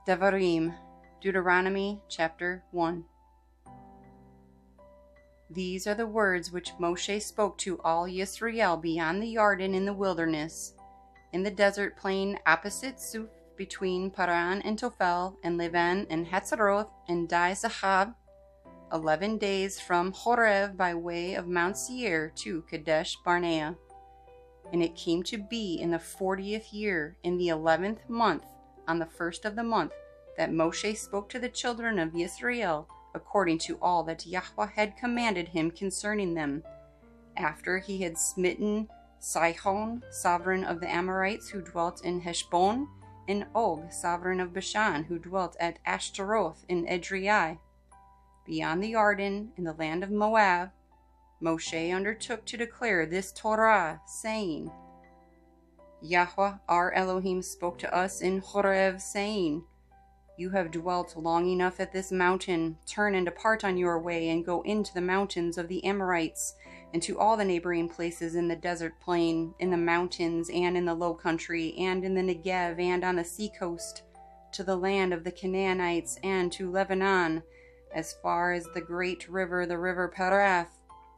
Debarim, Deuteronomy chapter 1. These are the words which Moshe spoke to all Israel beyond the Yarden in the wilderness, in the desert plain opposite Suf, between Paran and Tophel, and Levan and Hatzeroth and Di-Zahab, 11 days from Horeb by way of Mount Seir to Kadesh Barnea. And it came to be in the 40th year, in the 11th month, on the first of the month, that Moshe spoke to the children of Israel, according to all that Yahweh had commanded him concerning them, after he had smitten Sihon, sovereign of the Amorites, who dwelt in Heshbon, and Og, sovereign of Bashan, who dwelt at Ashtaroth in Edrei. Beyond the Yarden, in the land of Moab, Moshe undertook to declare this Torah, saying, Yahweh our Elohim spoke to us in Horeb, saying, You have dwelt long enough at this mountain. Turn and depart on your way, and go into the mountains of the Amorites, and to all the neighboring places in the desert plain, in the mountains, and in the low country, and in the Negev, and on the seacoast, to the land of the Canaanites, and to Lebanon, as far as the great river, the river Perath.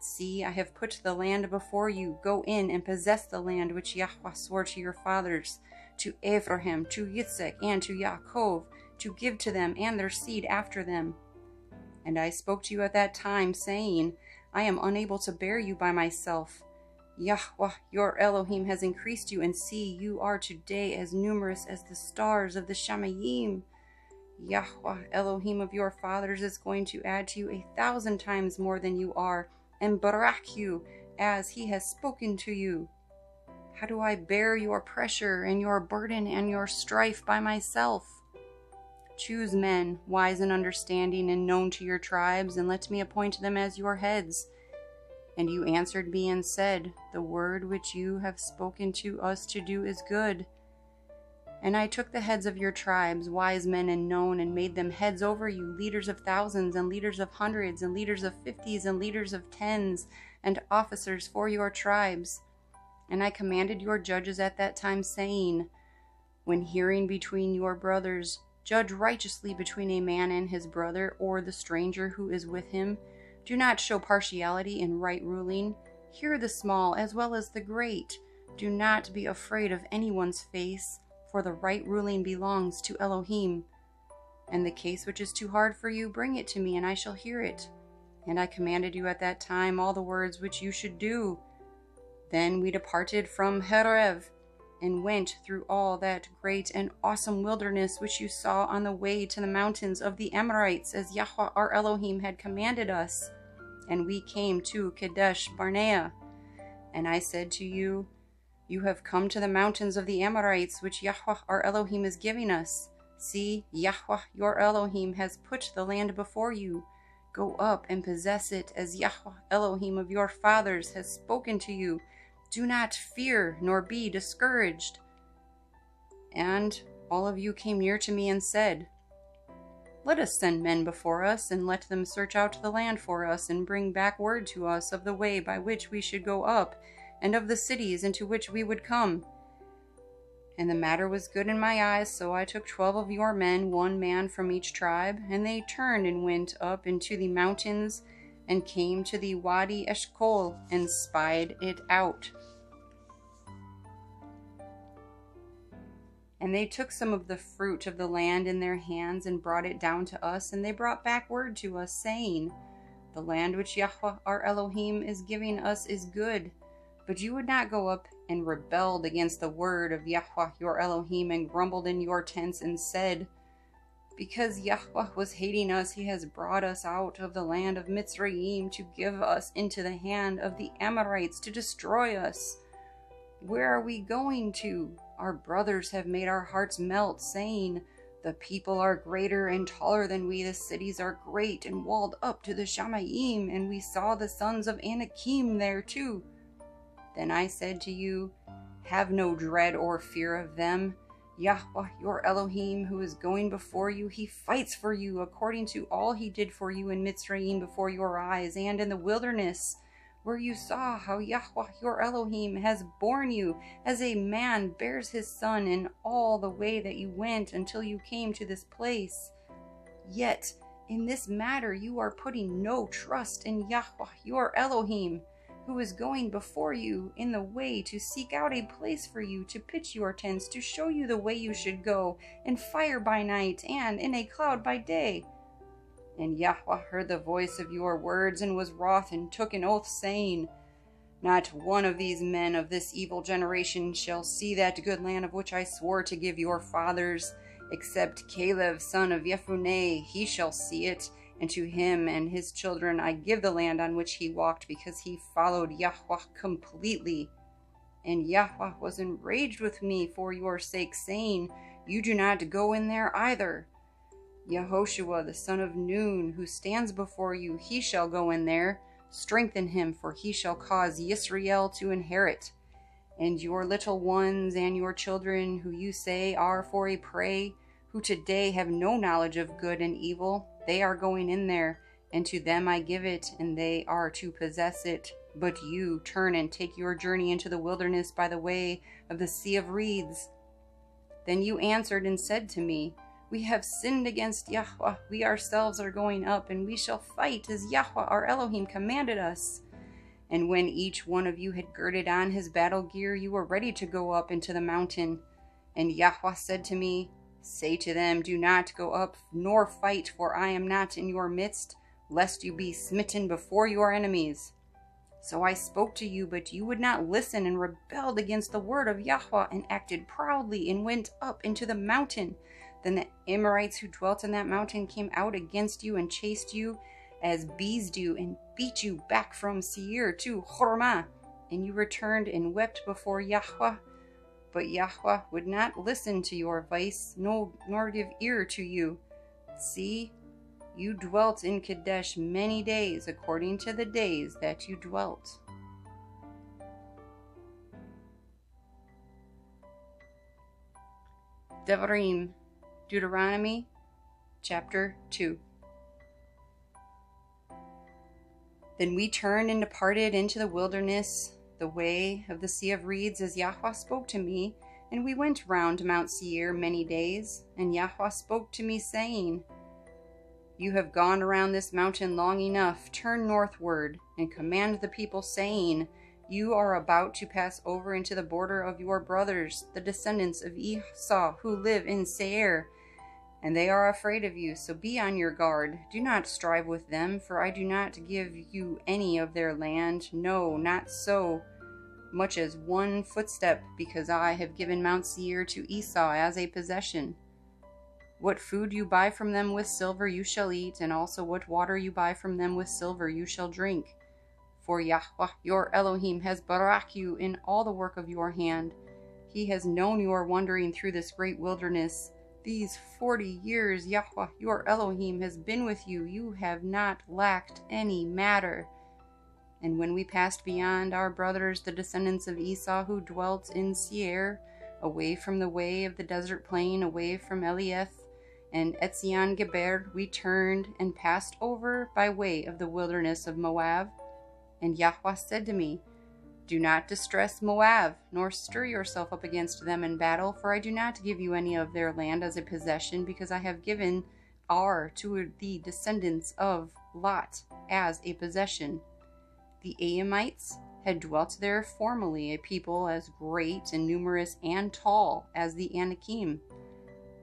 See, I have put the land before you. Go in and possess the land which Yahweh swore to your fathers, to Abraham, to Yitzhak, and to Yaakov, to give to them and their seed after them. And I spoke to you at that time, saying, I am unable to bear you by myself. Yahweh your Elohim has increased you, and see, you are today as numerous as the stars of the Shamayim. Yahweh Elohim of your fathers is going to add to you 1,000 times more than you are, and barak you, as he has spoken to you. How do I bear your pressure and your burden and your strife by myself? Choose men, wise and understanding and known to your tribes, and let me appoint them as your heads. And you answered me and said, The word which you have spoken to us to do is good. And I took the heads of your tribes, wise men and known, and made them heads over you, leaders of thousands, and leaders of hundreds, and leaders of 50s, and leaders of 10s, and officers for your tribes. And I commanded your judges at that time, saying, When hearing between your brothers, judge righteously between a man and his brother, or the stranger who is with him. Do not show partiality in right ruling. Hear the small as well as the great. Do not be afraid of anyone's face, for the right ruling belongs to Elohim. And the case which is too hard for you, bring it to me, and I shall hear it. And I commanded you at that time all the words which you should do. Then we departed from Horeb, and went through all that great and awesome wilderness which you saw on the way to the mountains of the Amorites, as Yahweh our Elohim had commanded us. And we came to Kadesh Barnea. And I said to you, You have come to the mountains of the Amorites, which Yahweh our Elohim is giving us. See, Yahweh your Elohim has put the land before you. Go up and possess it, as Yahweh Elohim of your fathers has spoken to you. Do not fear, nor be discouraged. And all of you came near to me and said, Let us send men before us, and let them search out the land for us, and bring back word to us of the way by which we should go up, and of the cities into which we would come. And the matter was good in my eyes, so I took 12 of your men, 1 man from each tribe, and they turned and went up into the mountains, and came to the Wadi Eshkol, and spied it out. And they took some of the fruit of the land in their hands, and brought it down to us, and they brought back word to us, saying, The land which Yahweh our Elohim is giving us is good. But you would not go up, and rebelled against the word of Yahweh your Elohim, and grumbled in your tents, and said, Because Yahweh was hating us, he has brought us out of the land of Mitzrayim to give us into the hand of the Amorites to destroy us. Where are we going to? Our brothers have made our hearts melt, saying, The people are greater and taller than we, the cities are great and walled up to the Shamayim, and we saw the sons of Anakim there too. Then I said to you, Have no dread or fear of them. Yahweh your Elohim, who is going before you, he fights for you according to all he did for you in Mitzrayim before your eyes, and in the wilderness, where you saw how Yahweh your Elohim has borne you as a man bears his son in all the way that you went until you came to this place. Yet in this matter you are putting no trust in Yahweh your Elohim, who is going before you in the way to seek out a place for you to pitch your tents, to show you the way you should go, in fire by night and in a cloud by day. And Yahweh heard the voice of your words and was wroth and took an oath, saying, Not one of these men of this evil generation shall see that good land of which I swore to give your fathers, except Caleb son of Jephunneh, he shall see it, and to him and his children I give the land on which he walked, because he followed Yahweh completely. And Yahweh was enraged with me for your sake, saying, You do not go in there either. Yahushua the son of Nun, who stands before you, he shall go in there. Strengthen him, for he shall cause Yisrael to inherit. And your little ones and your children, who you say are for a prey, who today have no knowledge of good and evil, they are going in there, and to them I give it, and they are to possess it. But you turn and take your journey into the wilderness by the way of the Sea of Reeds. Then you answered and said to me, We have sinned against Yahweh. We ourselves are going up, and we shall fight as Yahweh our Elohim commanded us. And when each one of you had girded on his battle gear, you were ready to go up into the mountain. And Yahweh said to me, Say to them, Do not go up nor fight, for I am not in your midst, lest you be smitten before your enemies. So I spoke to you, but you would not listen, and rebelled against the word of Yahweh, and acted proudly, and went up into the mountain. Then the Amorites who dwelt in that mountain came out against you and chased you as bees do, and beat you back from Seir to Horeb. And you returned and wept before Yahweh. But Yahweh would not listen to your advice, nor give ear to you. See, you dwelt in Kadesh many days, according to the days that you dwelt. Debarim, Deuteronomy, chapter 2. Then we turned and departed into the wilderness, the way of the Sea of Reeds, as Yahweh spoke to me, and we went round Mount Seir many days. And Yahweh spoke to me, saying, You have gone around this mountain long enough. Turn northward, and command the people, saying, You are about to pass over into the border of your brothers, the descendants of Esau, who live in Seir. And they are afraid of you, so be on your guard. Do not strive with them, for I do not give you any of their land, no, not so much as one footstep, because I have given Mount Seir to Esau as a possession. What food you buy from them with silver you shall eat, and also what water you buy from them with silver you shall drink. For Yahweh your Elohim has barak you in all the work of your hand. He has known your wandering through this great wilderness. These 40 years Yahweh your Elohim has been with you. You have not lacked any matter. And when we passed beyond our brothers, the descendants of Esau, who dwelt in Seir, away from the way of the desert plain, away from Elieth and Etzion Geber, we turned and passed over by way of the wilderness of Moab. And Yahweh said to me, Do not distress Moab, nor stir yourself up against them in battle, for I do not give you any of their land as a possession, because I have given Ar to the descendants of Lot as a possession. The Aamites had dwelt there formerly, a people as great and numerous and tall as the Anakim.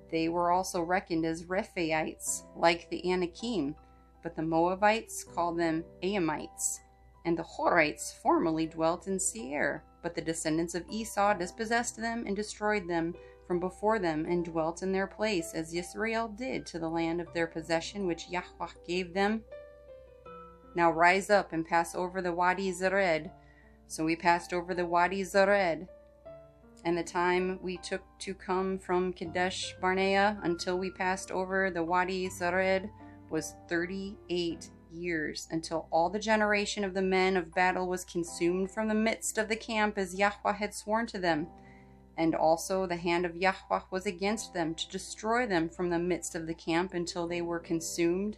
They were also reckoned as Rephaites, like the Anakim, but the Moabites called them Aamites. And the Horites formerly dwelt in Seir, but the descendants of Esau dispossessed them and destroyed them from before them, and dwelt in their place, as Israel did to the land of their possession which Yahweh gave them. Now rise up and pass over the Wadi Zered. So we passed over the Wadi Zered. And the time we took to come from Kadesh Barnea until we passed over the Wadi Zered was 38 years, until all the generation of the men of battle was consumed from the midst of the camp, as Yahweh had sworn to them. And also the hand of Yahweh was against them, to destroy them from the midst of the camp until they were consumed.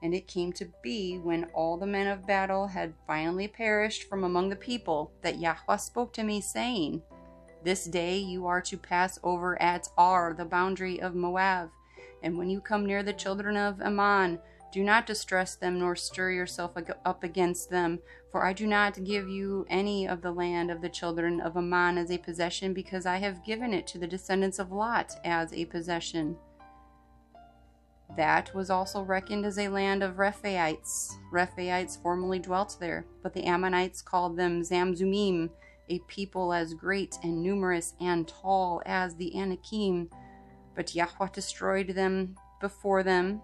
And it came to be, when all the men of battle had finally perished from among the people, that Yahuah spoke to me, saying, This day you are to pass over at Ar, the boundary of Moab. And when you come near the children of Ammon, do not distress them, nor stir yourself up against them, for I do not give you any of the land of the children of Ammon as a possession, because I have given it to the descendants of Lot as a possession. That was also reckoned as a land of Rephaites. Rephaites formerly dwelt there, but the Ammonites called them Zamzumim, a people as great and numerous and tall as the Anakim. But Yahuah destroyed them before them,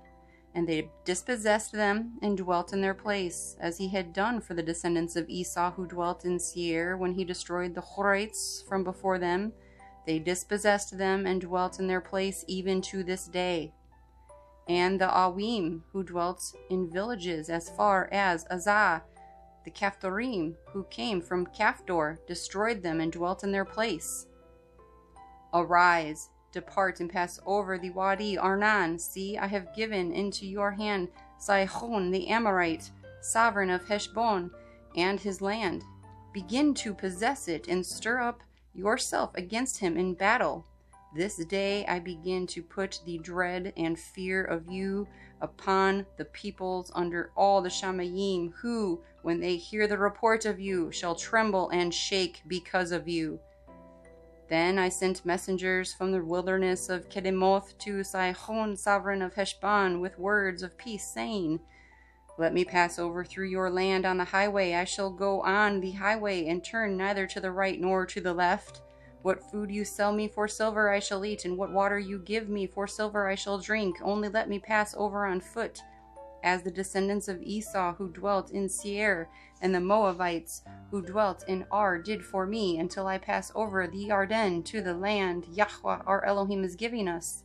and they dispossessed them and dwelt in their place, as he had done for the descendants of Esau who dwelt in Seir when he destroyed the Horites from before them. They dispossessed them and dwelt in their place even to this day. And the Awim, who dwelt in villages as far as Azah, the Caphtorim, who came from Caphdor, destroyed them and dwelt in their place. Arise, depart and pass over the Wadi Arnon. See, I have given into your hand Sihon the Amorite, sovereign of Heshbon, and his land. Begin to possess it, and stir up yourself against him in battle. This day I begin to put the dread and fear of you upon the peoples under all the Shamayim, who, when they hear the report of you, shall tremble and shake because of you. Then I sent messengers from the wilderness of Kedemoth to Sihon, sovereign of Heshbon, with words of peace, saying, Let me pass over through your land on the highway. I shall go on the highway, and turn neither to the right nor to the left. What food you sell me for silver I shall eat, and what water you give me for silver I shall drink. Only let me pass over on foot, as the descendants of Esau who dwelt in Seir, and the Moabites who dwelt in Ar did for me, until I pass over the Yarden to the land Yahuah our Elohim is giving us.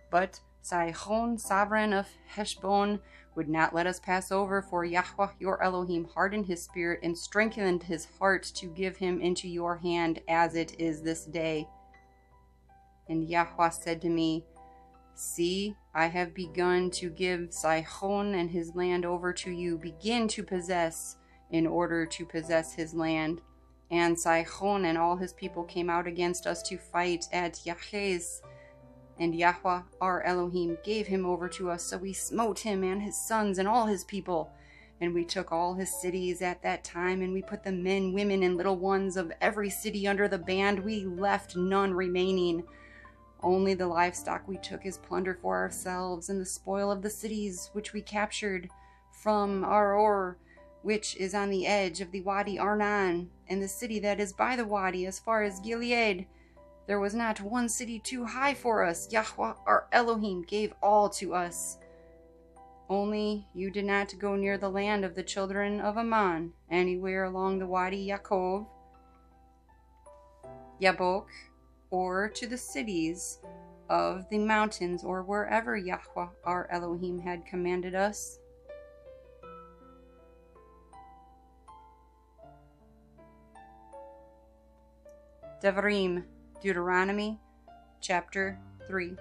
But Sihon, sovereign of Heshbon, would not let us pass over, for Yahuah your Elohim hardened his spirit and strengthened his heart to give him into your hand, as it is this day. And Yahuah said to me, See, I have begun to give Sihon and his land over to you. Begin to possess, in order to possess his land. And Sihon and all his people came out against us to fight at Yahweh. And Yahuah our Elohim gave him over to us, so we smote him and his sons and all his people. And we took all his cities at that time, and we put the men, women, and little ones of every city under the ban. We left none remaining. Only the livestock we took as plunder for ourselves, and the spoil of the cities which we captured from Aror, which is on the edge of the Wadi Arnon, and the city that is by the Wadi as far as Gilead. There was not one city too high for us. Yahuah our Elohim gave all to us. Only you did not go near the land of the children of Ammon, anywhere along the Wadi Yaakov, Yabok, or to the cities of the mountains, or wherever Yahuah our Elohim had commanded us. Debarim, Deuteronomy, chapter 3.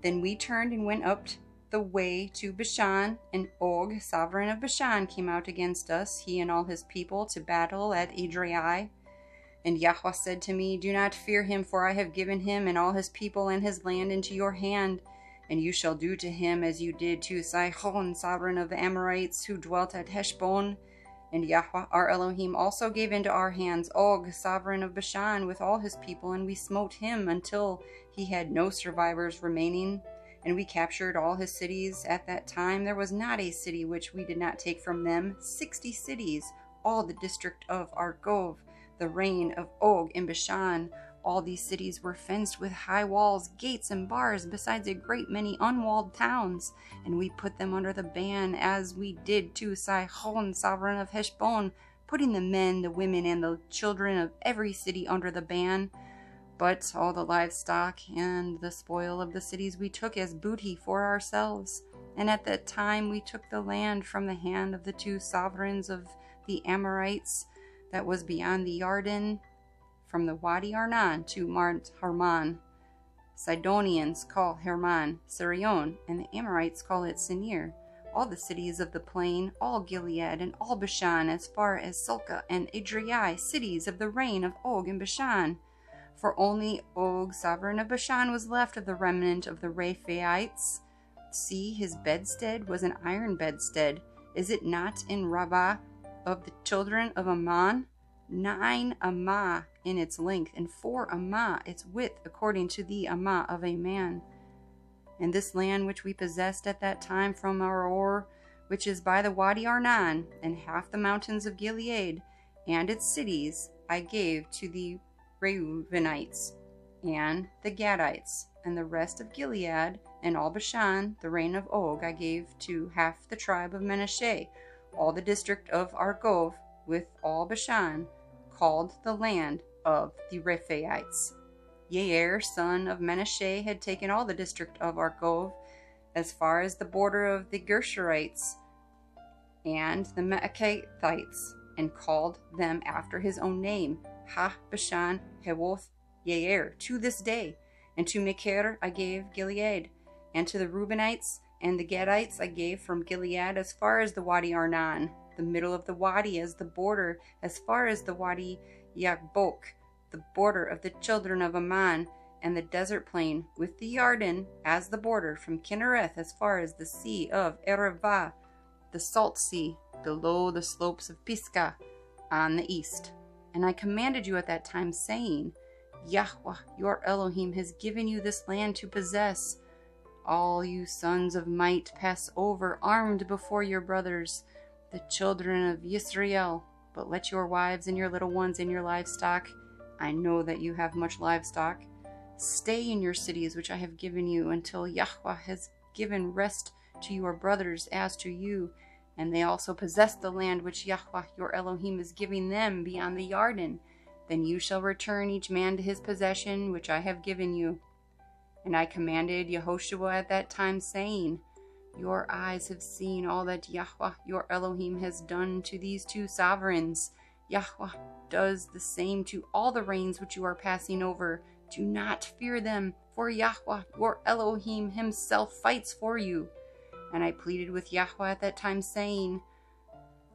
Then we turned and went up the way to Bashan, and Og, sovereign of Bashan, came out against us, he and all his people, to battle at Edrei. And Yahuah said to me, Do not fear him, for I have given him and all his people and his land into your hand. And you shall do to him as you did to Sihon, sovereign of the Amorites, who dwelt at Heshbon. And Yahuah our Elohim also gave into our hands Og, sovereign of Bashan, with all his people, and we smote him until he had no survivors remaining. And we captured all his cities. At that time there was not a city which we did not take from them, 60 cities, all the district of Argov, the reign of Og in Bashan. All these cities were fenced with high walls, gates, and bars, besides a great many unwalled towns. And we put them under the ban, as we did to Sihon, sovereign of Heshbon, putting the men, the women, and the children of every city under the ban. But all the livestock and the spoil of the cities we took as booty for ourselves. And at that time we took the land from the hand of the 2 sovereigns of the Amorites that was beyond the Yarden, from the Wadi Arnon to Mount Hermon. Sidonians call Hermon Sirion, and the Amorites call it Sinir. All the cities of the plain, all Gilead, and all Bashan, as far as Sulcah and Edrei, cities of the reign of Og and Bashan. For only Og, sovereign of Bashan, was left of the remnant of the Rephaites. See, his bedstead was an iron bedstead. Is it not in Rabbah of the children of Ammon? 9 amah in its length, and 4 amah its width, according to the amah of a man. And this land which we possessed at that time from our which is by the Wadi Arnon, and half the mountains of Gilead, and its cities, I gave to the Reubenites, and the Gadites, and the rest of Gilead, and all Bashan, the reign of Og, I gave to half the tribe of Manasseh, all the district of Argob, with all Bashan, called the land of the Rephaites. Yair, son of Manasseh, had taken all the district of Argob, as far as the border of the Gershurites and the Maacathites, and called them after his own name, Ha Bashan Hewoth Yair, to this day. And to Machir I gave Gilead, and to the Reubenites and the Gadites I gave from Gilead as far as the Wadi Arnon, the middle of the wadi as the border, as far as the Wadi Yagbok, the border of the children of Ammon, and the desert plain, with the Yarden as the border, from Kinnereth as far as the sea of Erevah, the salt sea, below the slopes of Pisgah, on the east. And I commanded you at that time, saying, Yahuah, your Elohim, has given you this land to possess. All you sons of might pass over, armed before your brothers, the children of Yisrael. But let your wives and your little ones and your livestock, I know that you have much livestock, stay in your cities which I have given you, until Yahuah has given rest to your brothers as to you, and they also possess the land which Yahuah your Elohim is giving them beyond the Yarden. Then you shall return each man to his possession which I have given you. And I commanded Yahusha at that time, saying, Your eyes have seen all that Yahuah your Elohim has done to these 2 sovereigns. Yahuah does the same to all the reigns which you are passing over. Do not fear them, for Yahuah your Elohim himself fights for you. And I pleaded with Yahuah at that time, saying,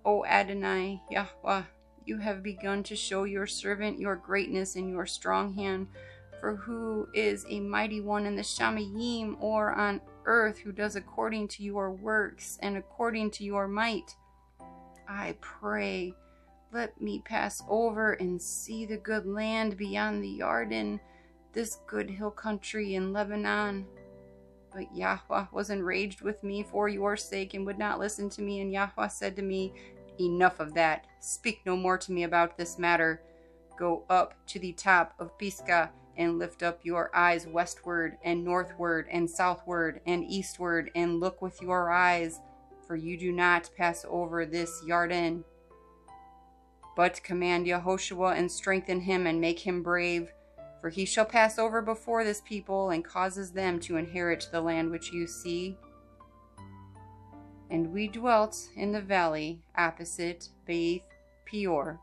O Adonai, Yahuah, you have begun to show your servant your greatness and your strong hand. For who is a mighty one in the Shamayim, or on earth, who does according to your works and according to your might? I pray, let me pass over and see the good land beyond the Yarden, this good hill country in Lebanon. But Yahuah was enraged with me for your sake, and would not listen to me. And Yahuah said to me, Enough of that. Speak no more to me about this matter. Go up to the top of Pisgah, and lift up your eyes westward, and northward, and southward, and eastward, and look with your eyes, for you do not pass over this Yarden. But command Yehoshua, and strengthen him, and make him brave, for he shall pass over before this people, and causes them to inherit the land which you see. And we dwelt in the valley opposite Beth Peor,